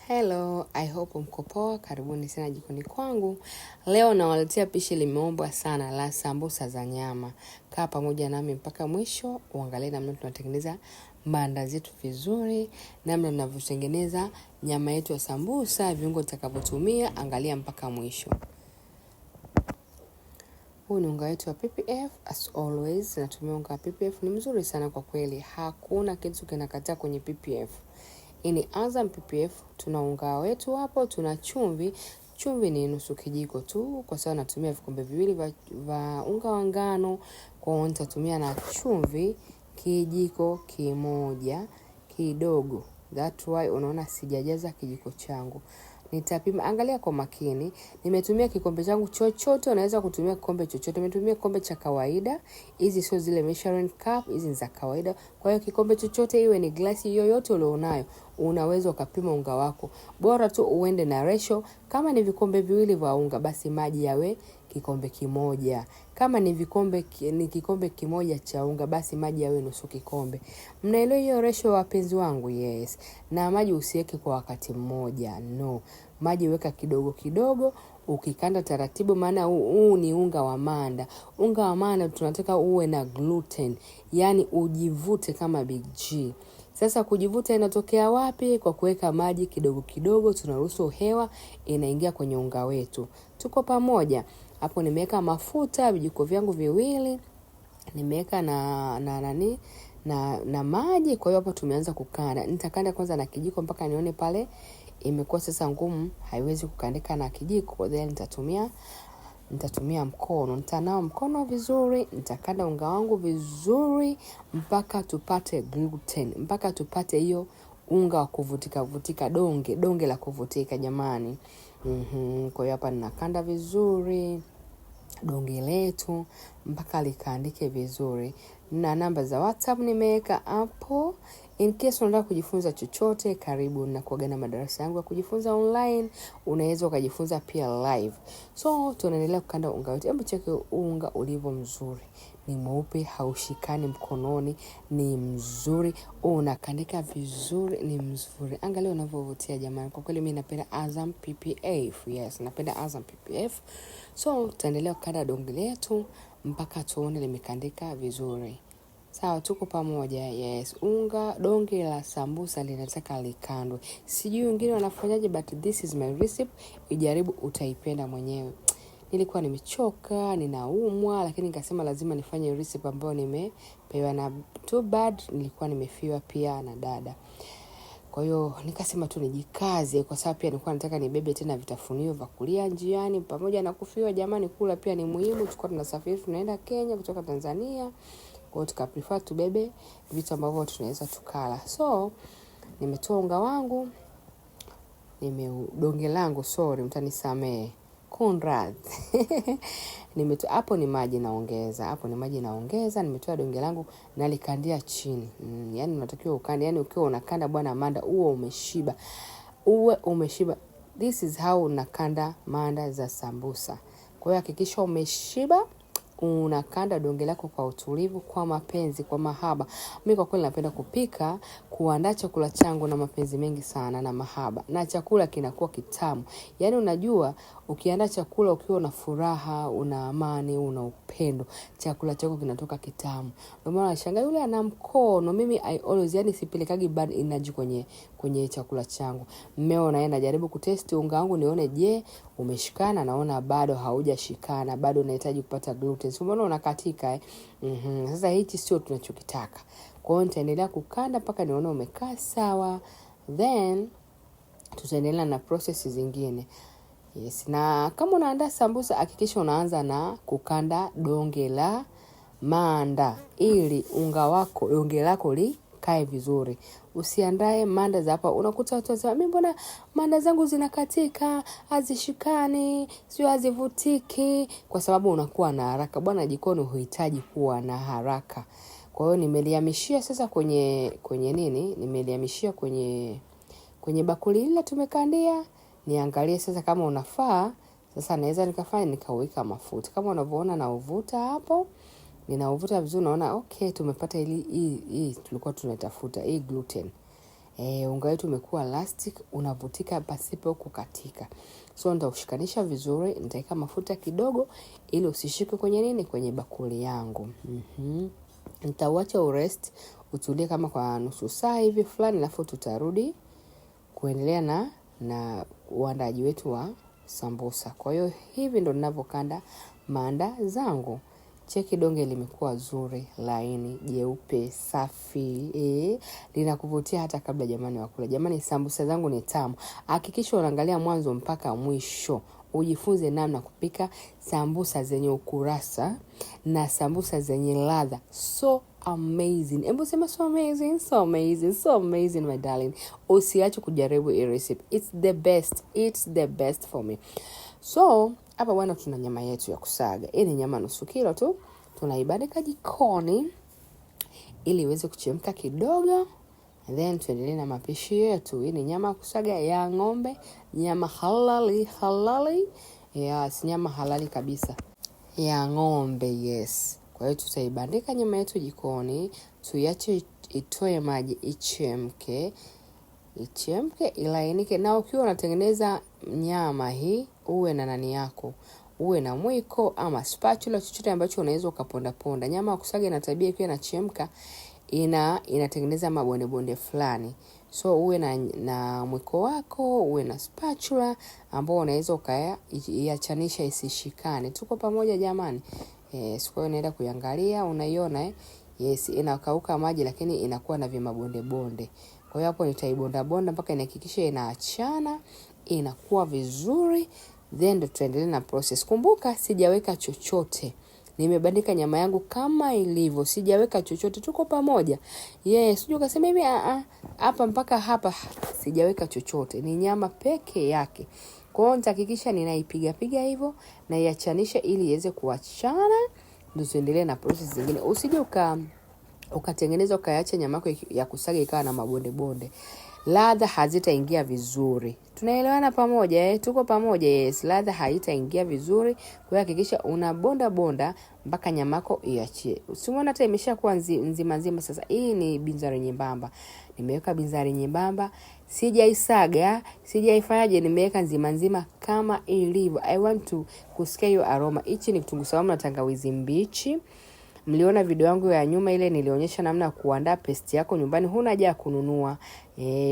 Hello, I hope mko poa. Karibuni sana jikoni kwangu. Leo nawaletea pishi limeombwa sana la sambusa za nyama. Kaa pamoja nami mpaka mwisho, uangalie namna tunatengeneza maandazi yetu vizuri, namna tunavyotengeneza nyama yetu ya sambusa, viungo tutakavyotumia, angalia mpaka mwisho. Huu ni unga wetu wa PPF, as always, natumia unga wa PPF, ni mzuri sana kwa kweli. Hakuna kitu kinakataa kwenye PPF. Ini Azam PPF, tuna unga wetu hapo, tuna chumvi. Chumvi ni nusu kijiko tu, kwa sababu natumia vikombe viwili vya unga wa ngano, kwa hiyo nitatumia na chumvi kijiko kimoja kidogo. That's why unaona sijajaza kijiko changu. Nitapima, angalia kwa makini. Nimetumia kikombe changu chochote, unaweza kutumia kikombe chochote. Nimetumia kikombe cha kawaida. Hizi sio zile measuring cup, hizi ni za kawaida. Kwa hiyo kikombe chochote, iwe ni glasi yoyote ulionayo, unaweza ukapima unga wako. Bora tu uende na ratio. Kama ni vikombe viwili vya unga, basi maji yawe kikombe kimoja. Kama ni kikombe kimoja cha unga, basi maji yawe nusu kikombe. Mnaelewa hiyo ratio wapenzi wangu? Yes. Na maji usiweke kwa wakati mmoja. No. Maji weka kidogo kidogo, ukikanda taratibu, maana huu ni unga wa manda. Unga wa manda tunataka uwe na gluten, yani ujivute kama Big G. Sasa kujivuta inatokea wapi? Kwa kuweka maji kidogo kidogo, tunaruhusu hewa inaingia kwenye unga wetu. Tuko pamoja. Hapo nimeweka mafuta vijiko vyangu viwili, nimeweka na maji. Kwa hiyo hapo tumeanza kukanda. Nitakanda kwanza na kijiko mpaka nione pale imekuwa sasa ngumu, haiwezi kukandika na kijiko. Then nitatumia mkono. Nitanao mkono vizuri, nitakanda unga wangu vizuri mpaka tupate gluten, mpaka tupate hiyo unga wa kuvutika, donge la kuvutika jamani. Kwa hiyo hapa ninakanda vizuri donge letu mpaka likaandike vizuri. Na namba za WhatsApp nimeweka hapo. In case unataka kujifunza chochote, karibu na kuagana madarasa yangu ya kujifunza online. Unaweza ukajifunza pia live. So, tunaendelea kukanda unga wetu. Hebu cheki unga ulivyo mzuri. Ni mweupe, haushikani mkononi, ni mzuri. Unakandika vizuri, ni mzuri. Angalia unavyovutia jamani. Kwa kweli mimi napenda Azam PPF. Yes, napenda Azam PPF. So, tutaendelea kukanda donge letu mpaka tuone limekandika vizuri. Sawa, tuko pamoja. Yes, donge la sambusa linataka likandwe. Sijui wengine wanafanyaje, but this is my recipe. Ijaribu, utaipenda mwenyewe. Nilikuwa nimechoka, ninaumwa, lakini nikasema lazima nifanye recipe ambayo nimepewa, na too bad nilikuwa nimefiwa pia na dada. Kwa hiyo nikasema tu nijikaze, kwa sababu pia nilikuwa nataka nibebe tena vitafunio vya kulia njiani, pamoja na kufiwa jamani, kula pia ni muhimu. Tulikuwa tunasafiri tunaenda Kenya kutoka Tanzania. Kwa hiyo tukaprefer tubebe vitu ambavyo tunaweza tukala. So, nimetoa unga wangu, donge langu, sorry, mtanisamee. Conrad. Hapo ni maji naongeza. Nimetoa donge langu na likandia chini. Yani unatakiwa ukande, yani ukiwa unakanda bwana manda uwe umeshiba. This is how unakanda manda za sambusa. Kwa hiyo hakikisha umeshiba. Unakanda donge lako kwa utulivu, kwa mapenzi, kwa mahaba. Mimi kwa kweli napenda kupika, kuandaa chakula changu na mapenzi mengi sana na mahaba. Na chakula kinakuwa kitamu. Yani unajua, ukiandaa chakula ukiwa na furaha, una amani, una upendo, chakula chako kinatoka kitamu. Ndio maana nashangaa yule ana mkono. Mimi I always, yani sipelekagi bad energy kwenye chakula changu. Mmeo naenda jaribu kutesti unga wangu nione je, umeshikana. Naona bado haujashikana, bado unahitaji kupata gluten. So mbona unakatika Sasa hichi sio tunachokitaka. Kwa hiyo nitaendelea kukanda mpaka nione umekaa sawa. Then tutaendelea na process zingine. Yes, na kama unaandaa sambusa hakikisha unaanza na kukanda donge la manda ili donge lako likae vizuri. Usiandae manda za hapa. Unakuta watu wanasema, mimi mbona manda zangu zinakatika, hazishikani, sio hazivutiki, kwa sababu unakuwa na haraka. Bwana jikoni huhitaji kuwa na haraka. Kwa hiyo nimelihamishia sasa kwenye nini? Nimelihamishia kwenye bakuli ile tumekandia. Niangalie sasa kama unafaa. Sasa naweza nikaweka mafuta. Kama unavyoona na uvuta hapo. Ninauvuta vizuri, naona okay, tumepata hii tulikuwa tunatafuta, hii gluten. unga wetu umekuwa elastic, unavutika pasipo kukatika. So nitaushikanisha vizuri, nitaweka mafuta kidogo ili usishike kwenye nini, kwenye bakuli yangu. Nitauacha urest utulie kama kwa nusu saa hivi fulani, alafu tutarudi kuendelea na uandaji wetu wa sambusa. Kwa hiyo hivi ndo ninavyokanda manda zangu. Cheki donge limekuwa zuri, laini, jeupe, safi. Linakuvutia hata kabla jamani wakula. Jamani, sambusa zangu ni tamu. Hakikisha unaangalia mwanzo mpaka mwisho. Ujifunze namna kupika sambusa zenye ukurasa na sambusa zenye ladha. So amazing. Hebu sema so amazing, so amazing, so amazing my darling. Usiache kujaribu hii recipe. It's the best. It's the best for me. So, hapa bwana tuna nyama yetu ya kusaga. Hii ni nyama nusu kilo tu. Tunaibandika jikoni ili iweze kuchemka kidogo. Then tuendelee na mapishi yetu. Hii ni nyama ya kusaga ya ng'ombe, nyama halali. Yes, nyama halali kabisa ya ng'ombe, yes. Kwa hiyo tutaibandika nyama yetu jikoni, tuiache itoe maji, ichemke, ilainike. Na ukiwa unatengeneza nyama hii, uwe na nani yako, uwe na mwiko ama spatula, chochote ambacho unaweza ukaponda ponda. Nyama ya kusaga ina tabia ikiwa inachemka inatengeneza mabonde fulani. So uwe na mwiko wako, uwe na spatula ambao unaweza ukaiachanisha isishikane. Tuko pamoja jamani? Siku hiyo naenda kuiangalia, unaiona yes, inakauka maji lakini inakuwa na vimabonde. Kwa hiyo hapo nitaibonda mpaka inahakikisha inaachana, inakuwa vizuri, then tutaendelea na process. Kumbuka sijaweka chochote. Nimebandika nyama yangu kama ilivyo, sijaweka chochote. Tuko pamoja? Yes, sijui ukasema hivi hapa mpaka hapa sijaweka chochote. Ni nyama peke yake. Kwa hiyo nitahakikisha ninaipiga hivyo na iachanisha ili iweze kuachana, ndio tuendelee na process zingine. Usije ukatengeneza ukaacha nyama yako ya kusaga ikawa na mabonde. Ladha hazitaingia vizuri. Tunaelewana pamoja? Tuko pamoja? Yes, ladha haitaingia vizuri. Kwa hiyo hakikisha unabonda mpaka nyama yako iachie. Usimuone hata imeshakuwa nzima sasa. Hii ni binzari nyembamba. Nimeweka binzari nyembamba, sijaisaga, sijaifanyaje, nimeweka nzima kama ilivyo. I want to kusikia hiyo aroma. Hichi ni kitunguu saumu na tangawizi mbichi. Mliona video yangu ya nyuma ile nilionyesha namna ya kuandaa paste yako nyumbani, huna haja kununua.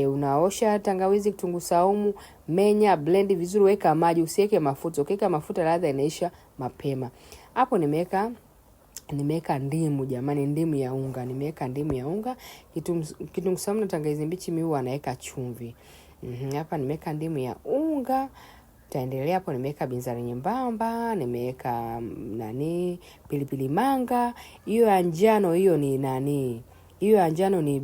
Unaosha tangawizi, kitunguu saumu, menya, blend vizuri, weka maji, usiweke mafuta. Ukiweka mafuta ladha inaisha mapema. Hapo nimeweka ndimu jamani, ndimu ya unga. Kitunguu saumu na tangawizi mbichi mimi huwa naweka chumvi. Hapa nimeweka ndimu ya unga. Taendelea hapo, nimeweka binzari nyembamba, nimeweka pilipili manga. Hiyo ya njano hiyo ni hiyo ya njano ni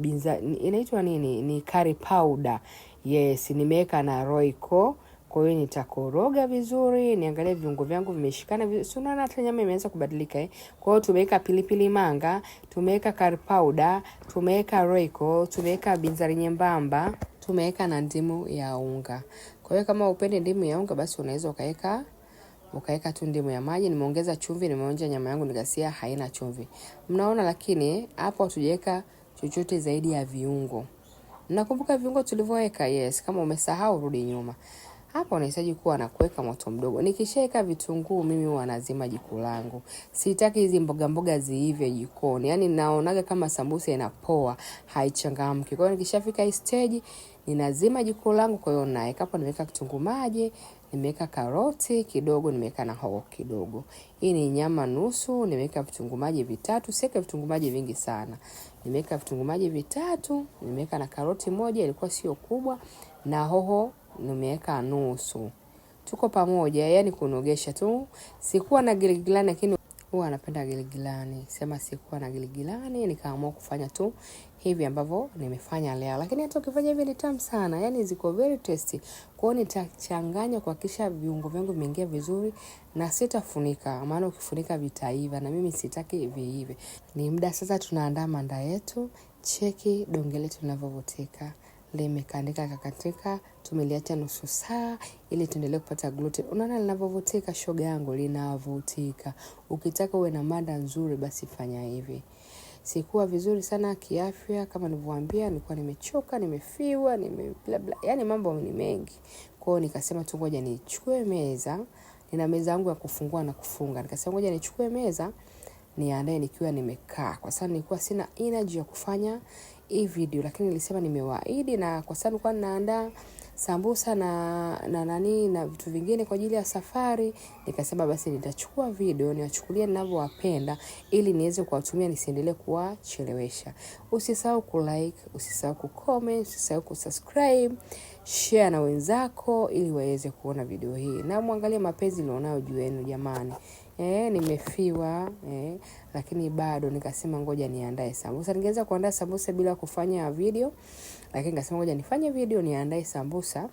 inaitwa nini? Ni curry powder. Yes, nimeweka na Royco. Kwa hiyo nitakoroga vizuri, niangalie viungo vyangu vimeshikana vizuri. Si unaona hata nyama imeanza kubadilika Kwa hiyo tumeweka pilipili manga, tumeweka curry powder, tumeweka Royco, tumeweka binzari nyembamba, tumeweka na ndimu ya unga. Kwa hiyo kama upende ndimu ya unga basi unaweza ukaweka tu ndimu ya maji. Nimeongeza chumvi, nimeonja nyama yangu nikasia haina chumvi. Mnaona, lakini hapo hatujaweka chochote zaidi ya viungo. Mnakumbuka viungo tulivyoweka? Yes, kama umesahau rudi nyuma. Hapa unahitaji kuwa na kuweka moto mdogo. Nikishaweka vitunguu mimi huwa nazima jiko langu. Sitaki hizi mboga ziive jikoni. Yaani naonaga kama sambusa inapoa, haichangamki. Kwa hiyo nikishafika hii stage ninazima jiko langu. Kwa hiyo naweka hapo, nimeweka kitunguu maji, nimeweka karoti kidogo, nimeweka na hoho kidogo. Hii ni nyama nusu, nimeweka vitunguu maji vitatu, siweka vitunguu maji vingi sana. Nimeweka vitunguu maji vitatu, nimeweka na karoti moja, ilikuwa sio kubwa, na hoho nimeweka nusu. Tuko pamoja, yani kunogesha tu. Sikuwa na giligilani lakini huwa napenda giligilani. Sema sikuwa na giligilani, nikaamua kufanya tu hivi ambavyo nimefanya leo. Lakini hata ukifanya hivi ni tamu sana. Yani ziko very tasty. Kwa hiyo nitachanganya kuhakikisha viungo vyangu vimeingia vizuri na sitafunika. Maana ukifunika vitaiva na mimi sitaki viive. Ni muda sasa tunaandaa manda yetu. Cheki donge letu linavyovutika. Limekandika kakatika, tumeliacha nusu saa ili tuendelee kupata gluten. Unaona linavyovutika shoga yangu, linavutika. Ukitaka uwe na mada nzuri basi fanya hivi. sikuwa vizuri sana kiafya kama nilivyowaambia, nilikuwa nimechoka, nimefiwa, bla bla. Yaani mambo ni mengi. Kwa hiyo nikasema tu ngoja nichukue meza. Nina meza yangu ya kufungua na kufunga. Nikasema ngoja nichukue meza niandae nikiwa nimekaa. Kwa sababu nilikuwa sina energy ya kufanya hii video, lakini nilisema nimewaahidi, na kwa sababu nilikuwa naandaa sambusa na vitu vingine kwa ajili ya safari, nikasema basi nitachukua video niwachukulie ninavyowapenda ili niweze kuwatumia nisiendelee kuwachelewesha. Usisahau kulike, usisahau kucomment, usisahau kusubscribe, share na wenzako ili waweze kuona video hii. Na muangalie mapenzi nilionayo juu yenu jamani. Nimefiwa, lakini bado nikasema ngoja niandae sambusa. Ningeweza kuandaa sambusa bila kufanya video, lakini nikasema ngoja nifanye video niandae sambusa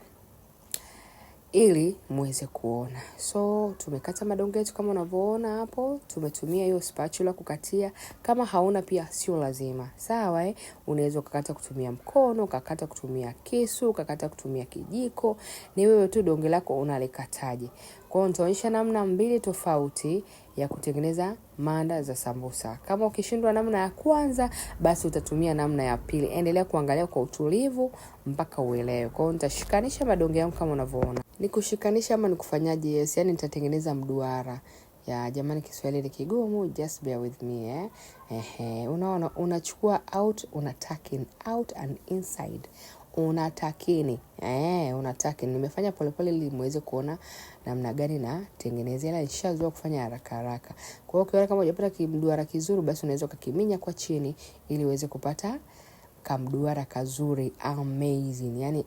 ili muweze kuona. So tumekata madonge yetu kama unavyoona hapo. Tumetumia hiyo spatula kukatia. Kama hauna pia sio lazima. Sawa unaweza ukakata kutumia mkono, ukakata kutumia kisu, ukakata kutumia kijiko. Ni wewe tu donge lako unalikataje. Kwa hiyo nitaonyesha namna mbili tofauti ya kutengeneza manda za sambusa. Kama ukishindwa namna ya kwanza, basi utatumia namna ya pili. Endelea kuangalia kwa utulivu mpaka uelewe. Kwa hiyo nitashikanisha madonge yangu kama unavyoona. Nikushikanisha ama nikufanyaje? Yes, yani nitatengeneza mduara. Ya jamani, Kiswahili ni kigumu, just bear with me unaona, unachukua out, unatack out and inside. Unatakini unatakini. Nimefanya polepole ili muweze kuona namna gani na tengeneza, ila nishazoea kufanya haraka haraka. Kwa hiyo ukiona kama hujapata kimduara kizuri, basi unaweza ukakiminya kwa chini ili uweze kupata kamduara kazuri. Amazing, yani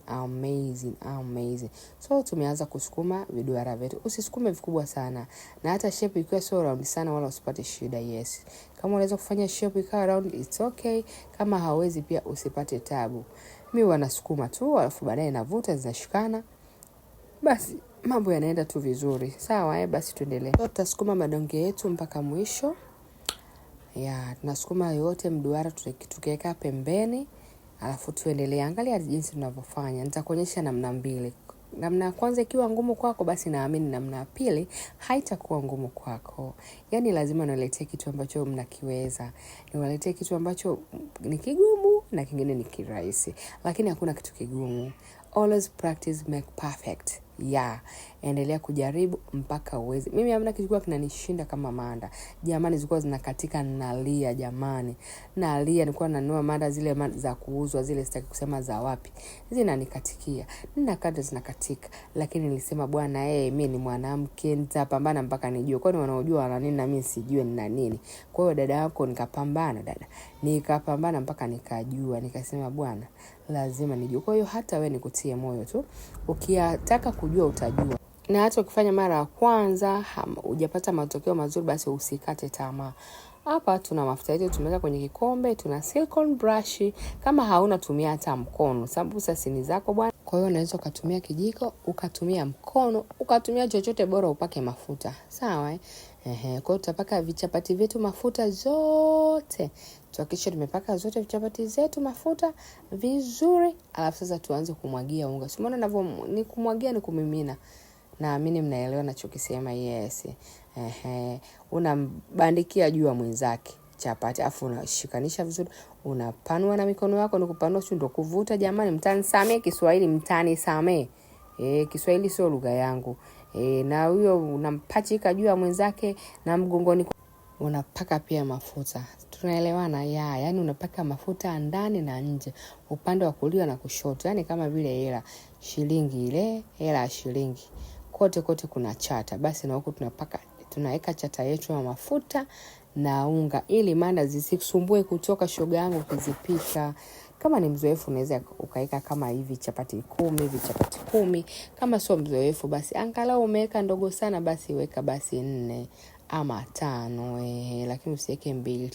amazing. So tumeanza kusukuma viduara vyetu. Usisukume vikubwa sana, na hata shape ikiwa sio round sana wala usipate shida. Yes, kama unaweza kufanya shape ikawa round, it's okay. Kama hauwezi pia usipate tabu. Mimi wanasukuma tu, alafu baadaye navuta zinashikana. Basi mambo yanaenda tu vizuri. Sawa basi tuendelee. So tutasukuma madonge yetu mpaka mwisho. Tunasukuma yote mduara tukiweka pembeni, alafu tuendelee. Angalia jinsi tunavyofanya. Nitakuonyesha namna mbili. Namna ya kwanza ikiwa ngumu kwako, basi naamini namna ya pili haitakuwa ngumu kwako. Yaani lazima niwaletee kitu ambacho mnakiweza. Niwaletee kitu ambacho ni kigumu na kingine ni kirahisi. Lakini hakuna kitu kigumu. Always practice make perfect. Endelea kujaribu mpaka uweze. Mimi hamna kitu kwa kinanishinda kama manda. Jamani, zilikuwa zinakatika nalia jamani. Nalia, nilikuwa nanunua manda zile za kuuzwa, zile sitaki kusema za wapi. Zinanikatikia. Ninakata zinakatika. Lakini nilisema bwana mimi ni mwanamke, nitapambana mpaka nijue. Kwani wanaojua wana nini na mimi sijue nina nini. Kwa hiyo dada yako nikapambana mpaka nikajua. Nikasema bwana lazima nijue. Kwa hiyo hata wewe nikutie moyo tu. Ukitaka kujua utajua. Na hata ukifanya mara ya kwanza hujapata matokeo mazuri, basi usikate tamaa. Hapa tuna mafuta yetu tumeweka kwenye kikombe, tuna silicone brush. Kama hauna tumia hata mkono. Sambusa sini zako bwana. Kwa hiyo unaweza ukatumia kijiko, ukatumia mkono, ukatumia chochote bora upake mafuta. Sawa Kwa hiyo tutapaka vichapati vyetu mafuta zote. Tuhakikishe tumepaka zote vichapati zetu mafuta vizuri. Alafu sasa tuanze kumwagia unga. Umeona ninavyo ni kumwagia ni kumimina. Naamini mnaelewa ninachokisema. Yes. Unabandikia juu ya mwenzake chapati, afu unashikanisha vizuri. Unapanua na mikono yako, ni kupanua sio ndo kuvuta jamani. Mtanisamee Kiswahili, mtanisamee. Kiswahili sio lugha yangu. Na huyo unampachika juu ya mwenzake na mgongoni unapaka pia mafuta. Tunaelewana yaani unapaka mafuta ndani na nje, upande wa kulia na kushoto, yaani kama vile hela shilingi hela shilingi. Kote kuna chata. Basi na huko tunaweka chata yetu ya mafuta na unga ili manda zisikusumbue kutoka shoga yangu kuzipika. Kama ni mzoefu unaweza ukaweka kama hivi chapati 10, vichapati 10. Kama sio mzoefu basi angalau umeweka ndogo sana, basi weka basi 4 ama 5 lakini usiweke 2.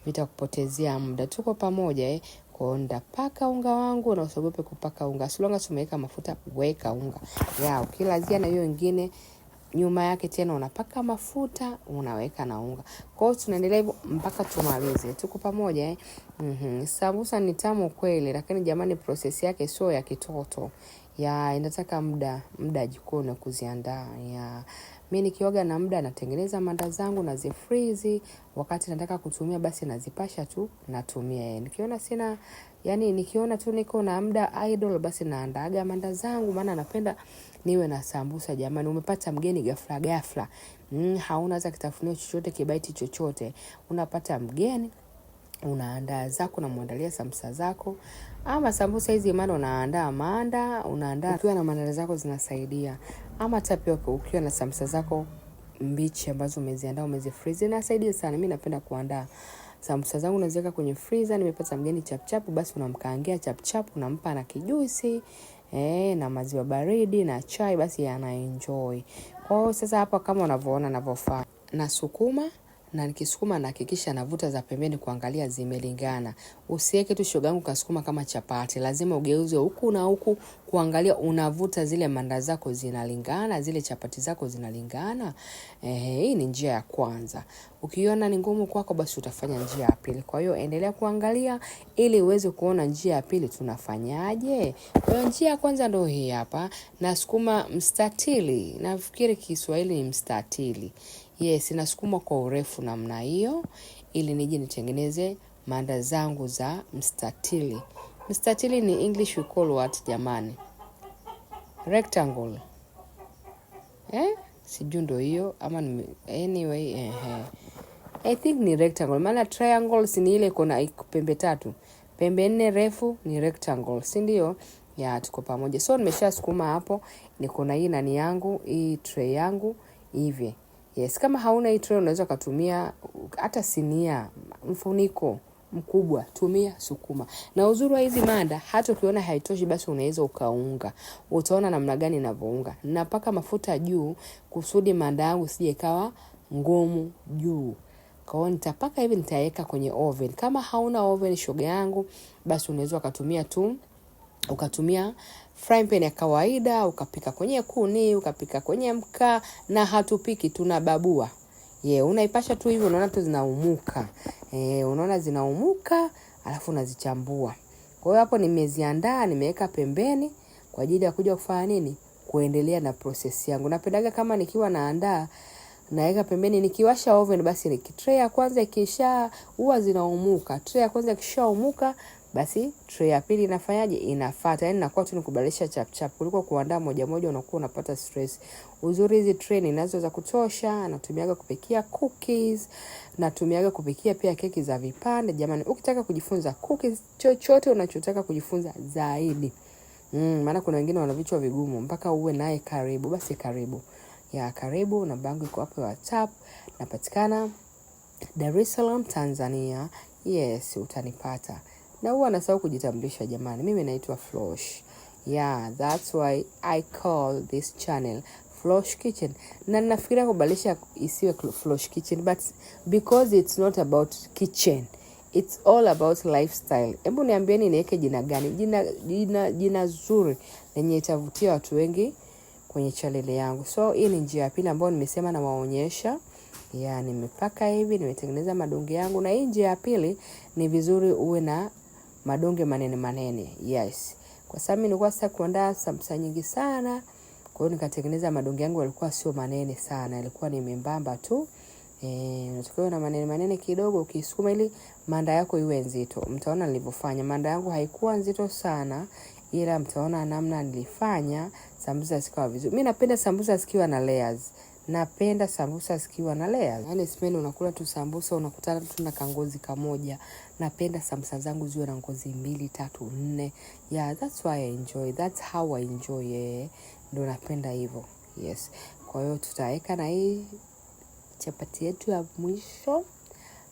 Vitakupotezea muda. Tuko pamoja Kwa hiyo ndapaka unga wangu, na usiogope kupaka unga. Silonga tumeweka mafuta, weka unga. Ukilazia na hiyo nyingine nyuma yake tena unapaka mafuta, unaweka na unga. Kwa hiyo tunaendelea hivyo mpaka tumalize. Tuko pamoja Sambusa ni tamu kweli, lakini jamani process yake sio ya kitoto. Ya inataka muda jikoni kuziandaa. Ya mimi nikioga na muda natengeneza manda zangu na zifreeze, wakati nataka kutumia basi nazipasha tu natumia. Nikiona sina, yani nikiona tu niko na muda idle basi naandaaga manda zangu, maana napenda niwe na sambusa jamani. Umepata mgeni ghafla. Hauna hata kitafunio chochote, kibaiti chochote. Unapata mgeni, unaandaa zako, unamwandalia sambusa zako. Ama sambusa hizi maana unaandaa manda, unaandaa ukiwa na manda zako zinasaidia. Ama tapioka ukiwa na sambusa zako mbichi ambazo umeziandaa umezifreeze inasaidia sana. Mimi napenda kuandaa sambusa zangu naziweka kwenye freezer. Nimepata mgeni chap basi unamkaangia chap, unampa na kijuisi na maziwa baridi na chai, basi anaenjoy. Kwa hiyo sasa hapa kama unavyoona ninavyofanya, nasukuma, na nikisukuma nahakikisha navuta za pembeni kuangalia zimelingana. Usiweke tu shogangu kasukuma kama chapati. Lazima ugeuze huku na huku kuangalia unavuta zile manda zako zinalingana, zile chapati zako zinalingana. Hii ni njia ya kwanza. Ukiona ni ngumu kwako basi utafanya njia ya pili. Kwa hiyo endelea kuangalia ili uweze kuona njia ya pili tunafanyaje. Kwa hiyo njia ya kwanza ndio hii hapa. Nasukuma mstatili. Nafikiri Kiswahili ni mstatili. Yes, nasukuma kwa urefu namna hiyo ili nije nitengeneze manda zangu za mstatili. Mstatili ni English we call what jamani? Rectangle. Sijui ndio hiyo ama anyway I think ni rectangle. Maana triangles ni ile kuna pembe 3. Pembe 4 refu ni rectangle, si ndio? Ya tuko pamoja. So nimeshasukuma hapo, niko na hii nani yangu, hii tray yangu hivi. Yes, kama hauna hii tray unaweza kutumia hata sinia, mfuniko mkubwa, tumia sukuma. Na uzuri wa hizi manda, hata ukiona haitoshi basi unaweza ukaunga. Utaona namna gani ninavyounga. Napaka mafuta juu kusudi manda yangu sije ikawa ngumu juu. Kwa hiyo nitapaka hivi, nitaweka kwenye oven. Kama hauna oven shoga yangu, basi unaweza ukatumia frying pan ya kawaida, ukapika kwenye kuni, ukapika kwenye mkaa, na hatupiki tunababua. Unaipasha tu hivi, unaona tu zinaumuka. Unaona zinaumuka, alafu unazichambua. Kwa hiyo hapo nimeziandaa, nimeweka pembeni kwa ajili ya kuja kufanya nini? Kuendelea na process yangu. Napendaga kama nikiwa naandaa naweka pembeni, nikiwasha oven basi tray ya kwanza ikisha huwa zinaumuka. Tray ya kwanza ikishaumuka basi tray ya pili inafanyaje? Inafuata. Yani nakuwa tu nikubadilisha chap kuliko kuandaa moja unakuwa unapata stress. Uzuri hizi tray ninazo za kutosha. Natumiaga kupikia cookies, natumiaga kupikia pia keki za vipande. Jamani, ukitaka kujifunza cookies, chochote unachotaka kujifunza zaidi, maana kuna wengine wana vichwa vigumu, mpaka uwe naye karibu, basi karibu. Karibu, na bangu iko hapo WhatsApp. Napatikana Dar es Salaam, Tanzania. Yes, utanipata. Na huwa nasahau kujitambulisha jamani. Mimi naitwa Flosh. That's why I call this channel Flosh Kitchen. Na nafikiria kubadilisha isiwe Flosh Kitchen, but because it's not about kitchen, it's all about lifestyle. Hebu niambieni niweke jina gani? Jina zuri lenye itavutia watu wengi kwenye channel yangu. So hii ni njia ya pili ambayo nimesema na waonyesha. Nimepaka hivi, nimetengeneza madonge yangu, na hii njia ya pili ni vizuri uwe na madonge manene. Yes. Kwa sababu nilikuwa sasa kuandaa sambusa nyingi sana, kwa hiyo nikatengeneza madonge yangu yalikuwa sio manene sana, yalikuwa ni membamba tu. Unatakiwa na manene kidogo ukisukuma ili manda yako iwe nzito. Mtaona nilivyofanya. Manda yangu haikuwa nzito sana, ila mtaona namna nilifanya sambusa zikawa vizuri. Mimi napenda sambusa zikiwa na layers. Napenda sambusa zikiwa na layers. Yaani sipendi unakula tu sambusa unakutana tu na kangozi kamoja. Napenda sambusa zangu ziwe na ngozi 2, 3, 4. That's why I enjoy. That's how I enjoy. Ndio napenda hivyo. Yes. Kwa hiyo tutaweka na hii chapati yetu ya mwisho.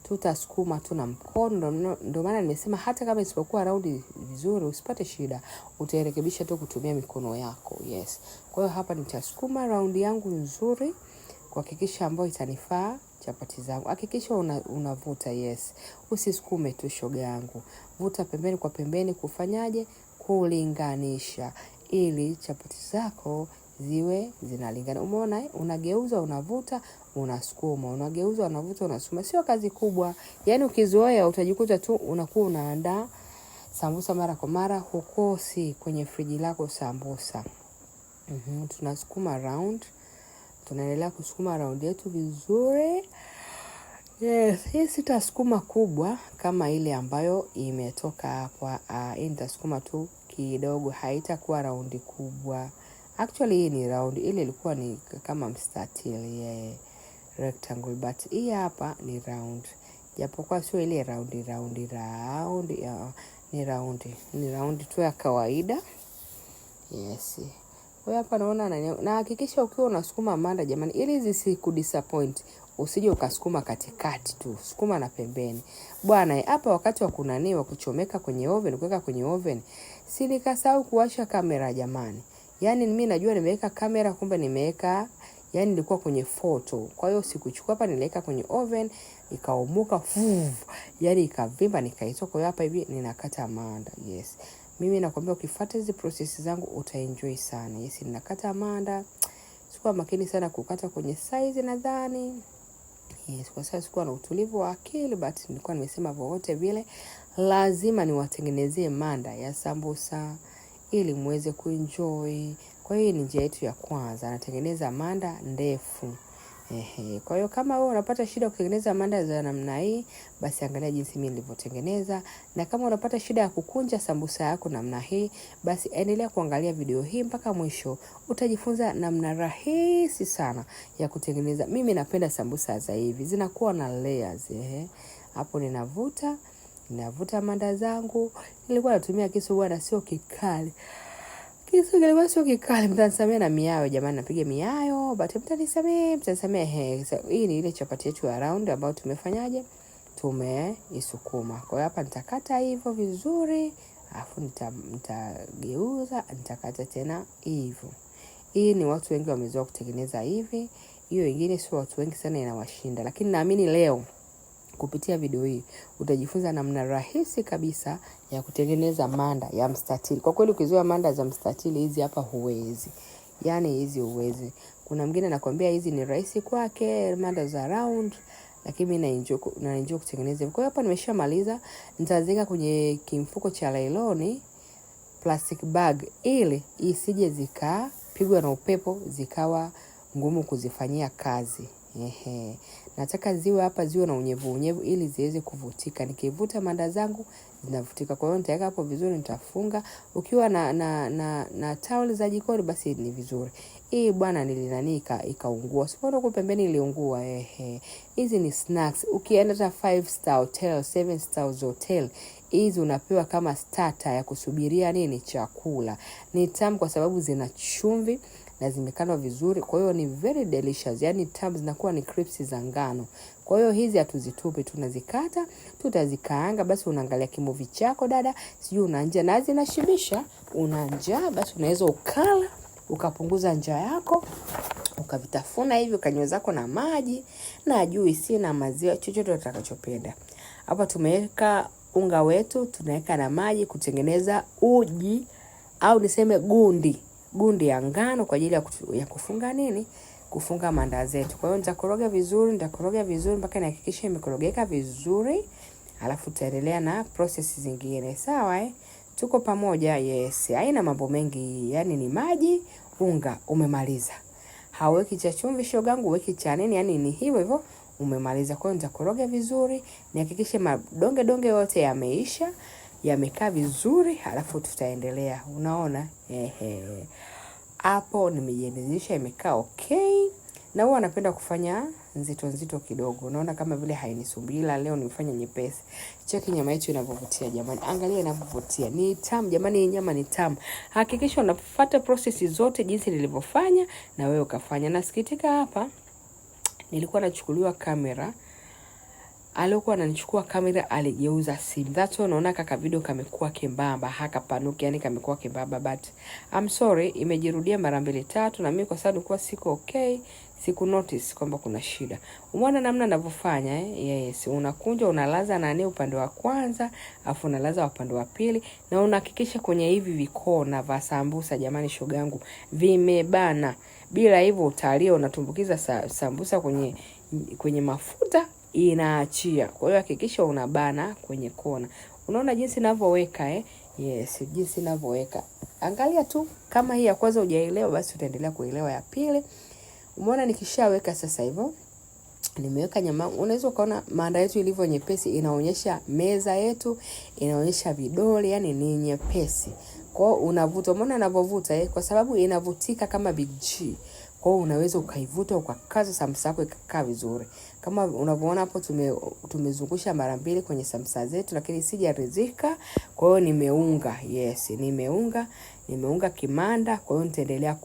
Tutasukuma tu na mkono. Ndio maana nimesema hata kama isipokuwa raundi vizuri usipate shida, utairekebisha tu kutumia mikono yako. Yes. Kwa hiyo hapa nitasukuma raundi yangu nzuri kuhakikisha ambayo itanifaa chapati zangu. Hakikisha unavuta. Yes. Usisukume tu shoga yangu. Vuta pembeni kwa pembeni. Kufanyaje? Kulinganisha ili chapati zako ziwe zinalingana. Umeona? Unageuza, unavuta, unasukuma. Unageuza, unavuta, unasukuma. Sio kazi kubwa. Yaani ukizoea utajikuta tu unakuwa unaandaa sambusa mara kwa mara, hukosi kwenye friji lako sambusa. Tunasukuma round. Tunaendelea kusukuma round yetu vizuri. Yes, hii sitasukuma kubwa kama ile ambayo imetoka hapa. Hii nitasukuma tu kidogo, haitakuwa round kubwa. Actually hii ni round, ile ilikuwa ni kama mstatili, rectangle, but hii hapa ni round. Japokuwa sio ile round, ni round tu ya kawaida. Yes. Kwa hapa naona na hakikisha ukiwa unasukuma manda jamani, ili zisikudisappoint, usije ukasukuma katikati tu, sukuma na pembeni. Bwana, hapa wakati wa kunaniwa kuchomeka kwenye oven, kuweka kwenye oven, si nikasahau kuwasha kamera jamani. Yaani mimi najua nimeweka kamera, kumbe nimeweka, yaani nilikuwa kwenye photo. Kwa hiyo sikuchukua hapa, niliweka kwenye oven, ikaumuka, yaani ikavimba, nikaitoa. Kwa hiyo hapa hivi ninakata manda. Yes. Mimi nakwambia ukifuata hizi process zangu utaenjoy sana. Yes, ninakata manda. Sikuwa makini sana kukata kwenye size nadhani. Yes, kwa sababu sikuwa na utulivu wa akili, but nilikuwa nimesema vote vile lazima niwatengenezee manda ya sambusa ili muweze kuenjoy. Kwa hiyo ni njia yetu ya kwanza, natengeneza manda ndefu. Kwa hiyo kama wewe unapata shida kutengeneza manda za namna hii, basi angalia jinsi mimi nilivyotengeneza. Na kama unapata shida ya kukunja sambusa yako namna hii, basi endelea kuangalia video hii mpaka mwisho. Utajifunza namna rahisi sana ya kutengeneza. Mimi napenda sambusa za hivi, zinakuwa na layers. Hapo ninavuta manda zangu. Nilikuwa natumia kisu bwana, sio kikali. Kisu kilikuwa sio kikali, mtanisamea na miayo jamani, napiga miayo, but mtanisamea. Hii ni ile chapati yetu ya round ambayo tumefanyaje? Tumeisukuma. Kwa hiyo hapa nitakata hivyo vizuri, alafu nitageuza, nitakata tena hivyo. Hii ni watu wengi wamezoea kutengeneza hivi. Hiyo nyingine sio watu wengi sana, inawashinda. Lakini naamini leo kupitia video hii utajifunza namna rahisi kabisa ya kutengeneza manda ya mstatili. Kwa kweli ukizoea manda za mstatili hizi hapa huwezi. Yaani hizi huwezi. Kuna mwingine anakuambia hizi ni rahisi kwake, manda za round, lakini mimi naenjoy kutengeneza. Kwa hiyo hapa nimeshamaliza, nitaziweka kwenye kimfuko cha lailoni, plastic bag, ili isije zikapigwa na upepo zikawa ngumu kuzifanyia kazi. Nataka ziwe na unyevu ili ziweze kuvutika. Nikivuta manda zangu zinavutika. Kwa hiyo nitaweka hapo vizuri, nitafunga. Ukiwa na towel za jikoni basi ni vizuri. Hii bwana nilinanika ikaungua. Sipoona huko pembeni iliungua. Hizi ni snacks. Ukienda hata 5-star hotel, 7-star hotel, hizi unapewa kama starter ya kusubiria nini? Chakula. Ni tamu kwa sababu zina chumvi na zimekanwa vizuri. Kwa hiyo ni very delicious. Yaani tamu, zinakuwa ni crisps za ngano. Kwa hiyo hizi hatuzitupi, tunazikata, tutazikaanga. Basi unaangalia kimovi chako dada, sijui una njaa na zinashibisha, una njaa basi unaweza ukala, ukapunguza njaa yako, ukavitafuna hivi, ukanywa zako na maji na juisi na maziwa, chochote utakachopenda. Hapa tumeweka unga wetu, tunaweka na maji kutengeneza uji au niseme gundi ya ngano kwa ajili ya kufunga nini? Kufunga manda zetu. Kwa hiyo nitakoroga vizuri mpaka nihakikishe imekorogeka vizuri. Alafu tutaendelea na process zingine. Sawa Tuko pamoja. Yes. Haina mambo mengi. Yaani ni maji, unga, umemaliza. Hauweki cha chumvi shogangu, uweki cha nini? Yaani ni hivyo umemaliza. Kwa hiyo nitakoroga vizuri, nihakikishe madonge yote yameisha, yamekaa vizuri, alafu tutaendelea. Unaona? Hapo nimejiridhisha imekaa okay. Na huwa napenda kufanya nzito kidogo. Unaona kama vile hainisumbila, leo nimefanya nyepesi. Cheki nyama yetu inavyovutia jamani. Angalia inavyovutia. Ni tamu jamani, hii nyama ni tamu. Hakikisha unafuata process zote jinsi nilivyofanya na wewe ukafanya. Nasikitika hapa nilikuwa nachukuliwa kamera. Alikuwa ananichukua kamera aligeuza simu. That's why unaona kaka video kamekuwa kembamba, hakapanuki, yani kamekuwa kembamba, but I'm sorry, imejirudia mara 2-3 na mimi kwa sababu nilikuwa siko okay, siku notice kwamba kuna shida. Umeona namna ninavyofanya Yes, unakunja unalaza nani upande wa kwanza, afu unalaza upande wa pili na unahakikisha kwenye hivi vikona vya sambusa jamani shogangu vimebana. Bila hivyo utalia unatumbukiza sambusa kwenye mafuta inaachia. Kwa hiyo hakikisha unabana kwenye kona. Unaona jinsi ninavyoweka Yes, jinsi ninavyoweka. Angalia tu kama hii ya kwanza hujaelewa, basi utaendelea kuelewa ya pili. Umeona nikishaweka sasa hivyo. Nimeweka nyama. Unaweza ukaona maanda yetu ilivyo nyepesi, inaonyesha meza yetu, inaonyesha vidole, yani ni nyepesi. Kwa hiyo unavuta, umeona ninavyovuta kwa sababu inavutika kama Big G. Kwa hiyo unaweza ukaivuta ukakaza samsa yako ikakaa vizuri. Kama unavyoona hapo tumezungusha mara 2 kwenye samsa zetu, lakini sijaridhika. Kwa hiyo nimeunga. Yes, nimeunga kimanda, kwa hiyo nitaendelea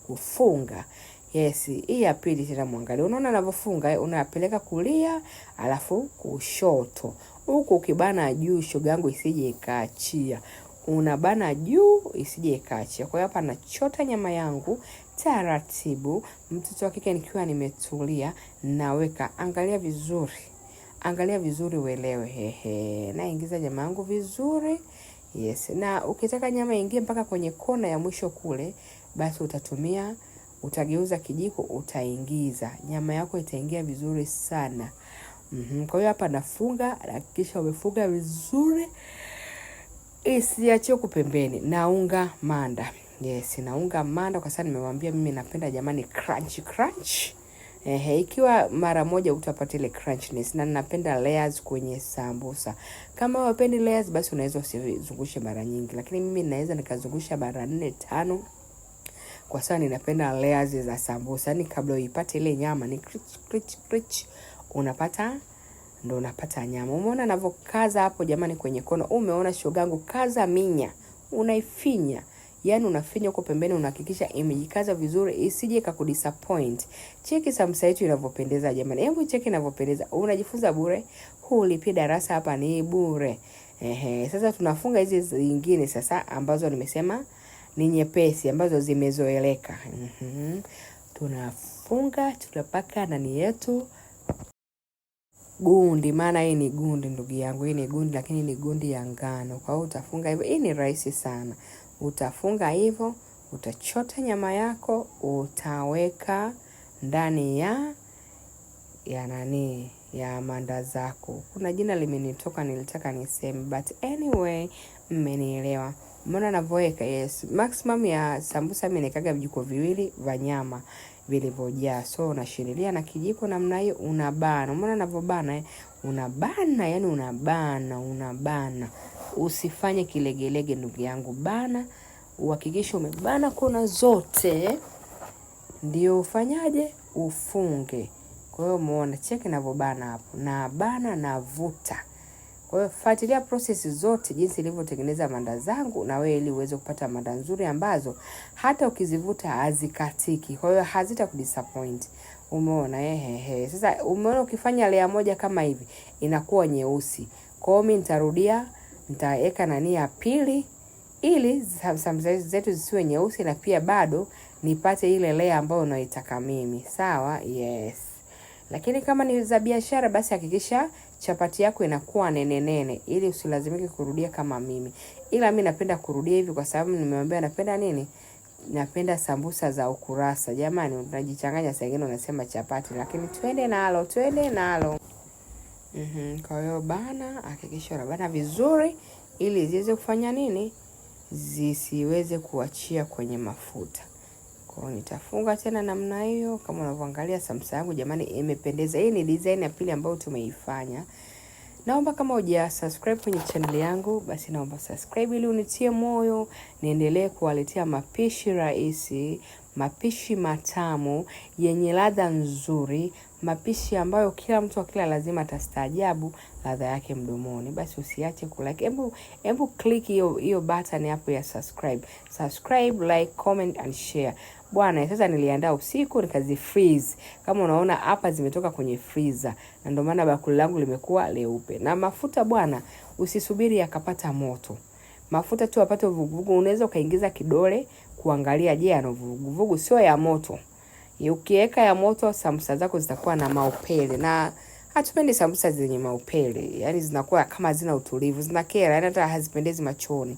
kufunga. Yes, hii ya pili tena muangalie. Unaona ninavyofunga, unapeleka kulia, alafu kushoto. Huku ukibana juu shoga yangu isije ikaachia. Unabana juu isije ikaachia. Kwa hiyo hapa nachota nyama yangu taratibu. Mtoto wa kike nikiwa nimetulia, naweka. Angalia vizuri. Angalia vizuri uelewe. Naingiza nyama yangu vizuri. Yes, na ukitaka nyama ingie mpaka kwenye kona ya mwisho kule, basi utageuza kijiko, utaingiza. Nyama yako itaingia vizuri sana. Kwa hiyo hapa nafunga, hakikisha umefunga vizuri. Isiachie pembeni. Naunga manda. Yes, naunga manda kwa sababu nimemwambia mimi napenda jamani crunch. Ikiwa mara moja utapata ile crunchiness, na ninapenda layers kwenye sambusa. Kama hupendi layers, basi unaweza usizungushe mara nyingi, lakini mimi naweza nikazungusha mara 4 5. Kwa sababu ninapenda layers za sambusa. Ni kabla uipate ile nyama ni crunch, unapata nyama. Umeona ninavyokaza hapo jamani kwenye kona? Umeona shogangu, kaza minya. Unaifinya. Yani unafinya huko pembeni, unahakikisha imejikaza vizuri isije kukudisappoint. Cheki samsa yetu inavyopendeza jamani. Hebu cheki inavyopendeza. Unajifunza bure. Hulipi darasa, hapa ni bure. Sasa tunafunga hizi zingine sasa ambazo nimesema ni nyepesi, ambazo zimezoeleka. Tunafunga, tunapaka nani yetu gundi, maana hii ni gundi ndugu yangu. Hii ni gundi, lakini ni gundi ya ngano. Kwa hiyo utafunga hivyo. Hii ni rahisi sana. Utafunga hivyo, utachota nyama yako, utaweka ndani ya manda zako. Kuna jina limenitoka, nilitaka niseme, but anyway, mmenielewa. Umeona ninavyoweka? Yes. Maximum ya sambusa mimi nikaga vijiko 2 vya nyama vilivyojaa. So unashirilia na kijiko namna hiyo, unabana. Umeona ninavyobana? Unabana, yani unabana. Usifanye kilegelege ndugu yangu, bana. Uhakikishe umebana kona zote, ndio ufanyaje? Ufunge. Kwa hiyo umeona cheki ninavyobana hapo. Na bana na vuta. Kwa hiyo fuatilia process zote jinsi nilivyotengeneza manda zangu, na wewe ili uweze kupata manda nzuri ambazo hata ukizivuta hazikatiki. Kwa hiyo hazitakudisappoint. Umeona? Sasa umeona ukifanya layer moja kama hivi inakuwa nyeusi. Kwa hiyo mimi nitaweka nani ya pili ili sambusa zetu zisiwe nyeusi, na pia bado nipate ile layer ambayo naitaka mimi. Sawa? Yes. Lakini kama ni za biashara, basi hakikisha chapati yako inakuwa nene ili usilazimike kurudia kama mimi. Ila mimi napenda kurudia hivi kwa sababu nimemwambia napenda nini? Napenda sambusa za ukurasa. Jamani, unajichanganya saa nyingine unasema chapati, lakini twende nalo. Kwa hiyo bana, hakikisha unabana vizuri ili ziweze kufanya nini? Zisiweze kuachia kwenye mafuta. Kwa hiyo nitafunga tena namna hiyo. Kama unavyoangalia sambusa yangu jamani imependeza. Hii ni design ya pili ambayo tumeifanya. Naomba kama hujasubscribe kwenye channel yangu, basi naomba subscribe ili unitie moyo niendelee kuwaletea mapishi rahisi, mapishi matamu yenye ladha nzuri, mapishi ambayo kila mtu akila lazima atastaajabu ladha yake mdomoni. Basi usiache kulike. Hebu click hiyo button hapo ya subscribe. Subscribe, like, comment and share. Bwana, sasa niliandaa usiku nikazifreeze. Kama unaona hapa zimetoka kwenye freezer. Na ndio maana bakuli langu limekuwa leupe. Na mafuta bwana, usisubiri yakapata moto. Mafuta tu apate vuguvugu, unaweza ukaingiza kidole kuangalia je yana vuguvugu, sio ya moto. Ukiweka ya moto sambusa zako zitakuwa na maupele, na hatupendi sambusa zenye maupele. Yaani zinakuwa kama zina utulivu, zinakera, yaani hata hazipendezi machoni.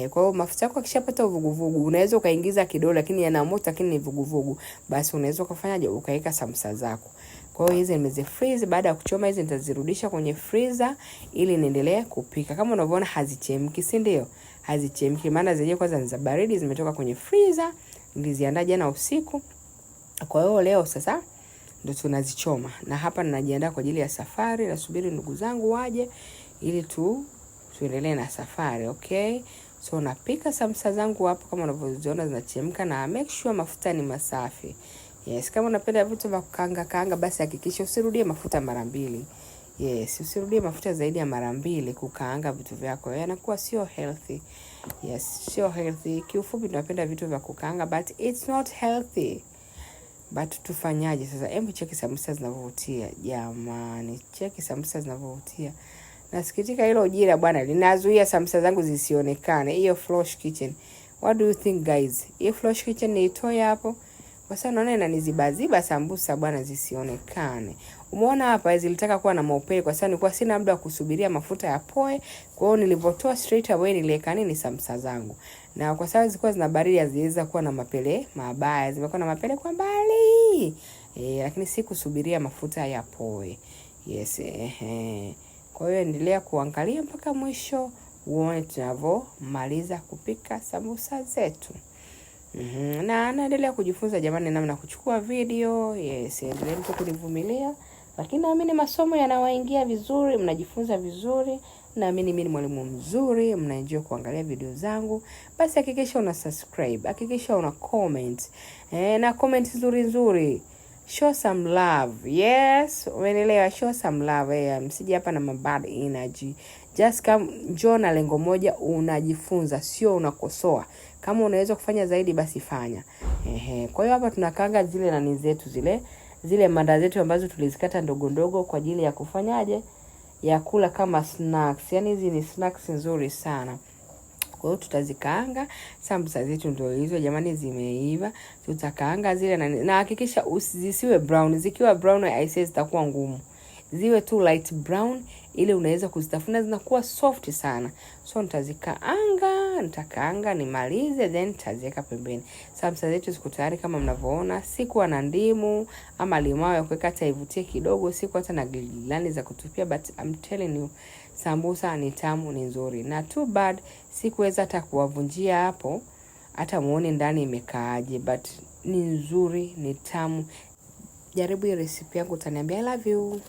Kwa hiyo mafuta yako yakishapata vuguvugu, unaweza ukaingiza kidole lakini yana moto lakini ni vuguvugu, basi unaweza ukafanyaje ukaweka sambusa zako. Kwa hiyo hizi nimezifreeze. Baada ya kuchoma hizi nitazirudisha kwenye freezer ili niendelee kupika. Kama unavyoona hazichemki, si ndio? Hazichemki maana zenyewe kwanza ni za baridi, zimetoka kwenye freezer. Niliziandaa jana usiku. Kwa hiyo leo sasa ndio tunazichoma. Na hapa ninajiandaa kwa ajili ya safari, nasubiri ndugu zangu waje ili tuendelee na safari, okay? So napika sambusa zangu hapo kama unavyoziona zinachemka, na make sure mafuta ni masafi. Yes, kama unapenda vitu vya kukaanga basi hakikisha usirudie mafuta mara mbili. Yes, usirudie mafuta zaidi ya mara mbili kukaanga vitu vyako. Yanakuwa sio healthy. Yes, sio healthy. Kiufupi tunapenda vitu vya kukaanga but it's not healthy. But tufanyaje sasa? Hebu cheki sambusa zinavyovutia. Jamani, cheki sambusa zinavyovutia. Nasikitika hilo jira bwana linazuia sambusa zangu zisionekane. Hiyo Flosh Kitchen. What do you think guys? Hiyo Flosh Kitchen niitoe hapo. Kwa sababu naona inanizibaziba sambusa bwana zisionekane. Umeona hapa zilitaka kuwa na maupele kwa sababu nilikuwa sina muda wa kusubiria mafuta yapoe. Kwa hiyo nilipotoa straight away niliweka nini sambusa zangu. Na kwa sababu zilikuwa zina baridi haziweza kuwa na mapele mabaya. Zimekuwa na mapele kwa mbali. Lakini sikusubiria mafuta yapoe. Yes, Kwa hiyo endelea kuangalia mpaka mwisho uone tunavyomaliza kupika sambusa zetu. Na naendelea kujifunza jamani namna kuchukua video. Yes, endelea mtu kunivumilia. Lakini naamini masomo yanawaingia vizuri, mnajifunza vizuri. Naamini mimi ni mwalimu mzuri, mnaenjoy kuangalia video zangu. Basi hakikisha una subscribe, hakikisha una comment. Na comment nzuri. Show some love. Yes, umeelewa, show some love. Msije hapa na bad energy. Just come njoo na lengo moja, unajifunza, sio unakosoa. Kama unaweza kufanya zaidi basi fanya. Kwa hiyo hapa tunakaanga zile nani zetu zile manda zetu ambazo tulizikata ndogo ndogo kwa ajili ya kufanyaje? Ya kula kama snacks. Yaani hizi ni snacks nzuri sana. Kwa hiyo tutazikaanga sambusa zetu ndio hizo jamani zimeiva. Tutakaanga zile na hakikisha zisiwe brown. Zikiwa brown I say zitakuwa ngumu. Ziwe tu light brown ili unaweza kuzitafuna zinakuwa soft sana. So nitakaanga nimalize then nitaziweka pembeni. Sambusa zetu ziko tayari kama mnavyoona. Sikuwa na ndimu ama limao ya kuweka hata ivutie kidogo, sikuwa hata na gilani za kutupia but I'm telling you sambusa ni tamu, ni nzuri. Na too bad sikuweza hata kuwavunjia hapo hata muone ndani imekaaje, but ni nzuri, ni tamu. Jaribu hii recipe yangu utaniambia I love you.